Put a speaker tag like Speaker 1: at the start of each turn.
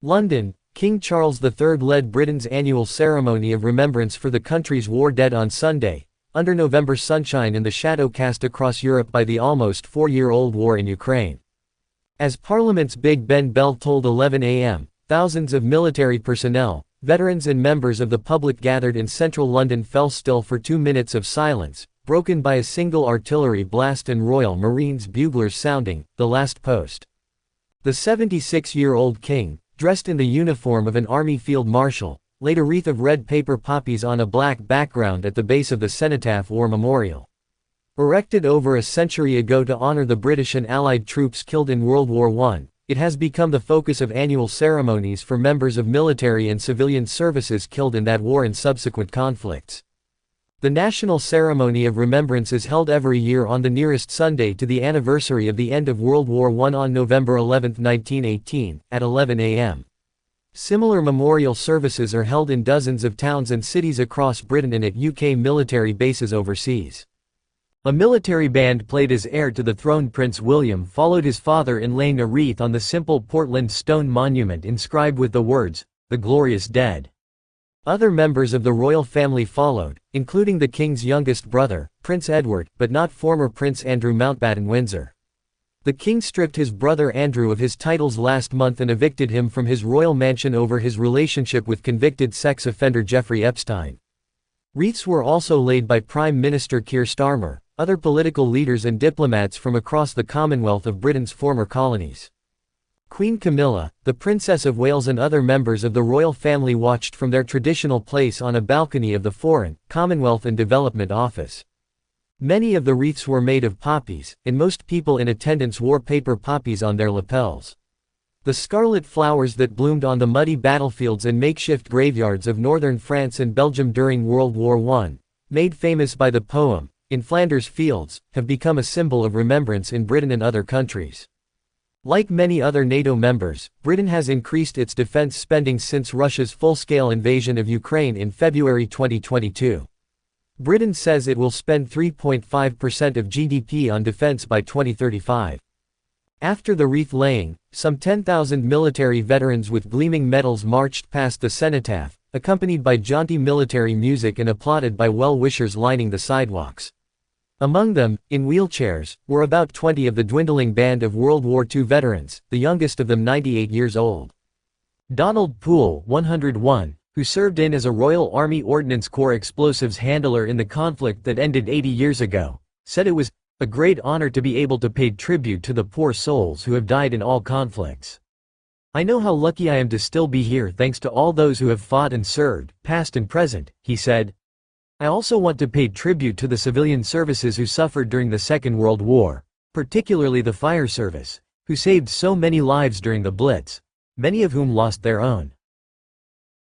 Speaker 1: London, King Charles III led Britain's annual ceremony of remembrance for the country's war dead on Sunday, under November sunshine and the shadow cast across Europe by the almost 4-year-old war in Ukraine. As Parliament's Big Ben bell tolled 11 a.m., thousands of military personnel, veterans and members of the public gathered in central London fell still for 2 minutes of silence, broken by a single artillery blast and Royal Marines buglers sounding the last post. The 76-year-old king, dressed in the uniform of an army field marshal, laid a wreath of red paper poppies on a black background at the base of the Cenotaph War Memorial. Erected over a century ago to honor the British and Allied troops killed in World War I, it has become the focus of annual ceremonies for members of military and civilian services killed in that war and subsequent conflicts. The national ceremony of remembrance is held every year on the nearest Sunday to the anniversary of the end of World War I on November 11, 1918, at 11 a.m. Similar memorial services are held in dozens of towns and cities across Britain and at UK military bases overseas. A military band played as heir to the throne. Prince William followed his father in laying a wreath on the simple Portland stone monument inscribed with the words, "The Glorious Dead." Other members of the royal family followed, including the king's youngest brother, Prince Edward, but not former Prince Andrew Mountbatten-Windsor. The king stripped his brother Andrew of his titles last month and evicted him from his royal mansion over his relationship with convicted sex offender Jeffrey Epstein. Wreaths were also laid by Prime Minister Keir Starmer, other political leaders and diplomats from across the Commonwealth of Britain's former colonies. Queen Camilla, the Princess of Wales and other members of the royal family watched from their traditional place on a balcony of the Foreign, Commonwealth and Development Office. Many of the wreaths were made of poppies, and most people in attendance wore paper poppies on their lapels. The scarlet flowers that bloomed on the muddy battlefields and makeshift graveyards of northern France and Belgium during World War I, made famous by the poem, "In Flanders Fields," have become a symbol of remembrance in Britain and other countries. Like many other NATO members, Britain has increased its defense spending since Russia's full-scale invasion of Ukraine in February 2022. Britain says it will spend 3.5% of GDP on defense by 2035. After the wreath-laying, some 10,000 military veterans with gleaming medals marched past the cenotaph, accompanied by jaunty military music and applauded by well-wishers lining the sidewalks. Among them, in wheelchairs, were about 20 of the dwindling band of World War II veterans, the youngest of them 98 years old. Donald Poole, 101, who served in as a Royal Army Ordnance Corps explosives handler in the conflict that ended 80 years ago, said it was a great honor to be able to pay tribute to the poor souls who have died in all conflicts. "I know how lucky I am to still be here thanks to all those who have fought and served, past and present," he said. "I also want to pay tribute to the civilian services who suffered during the Second World War, particularly the fire service, who saved so many lives during the Blitz, many of whom lost their own.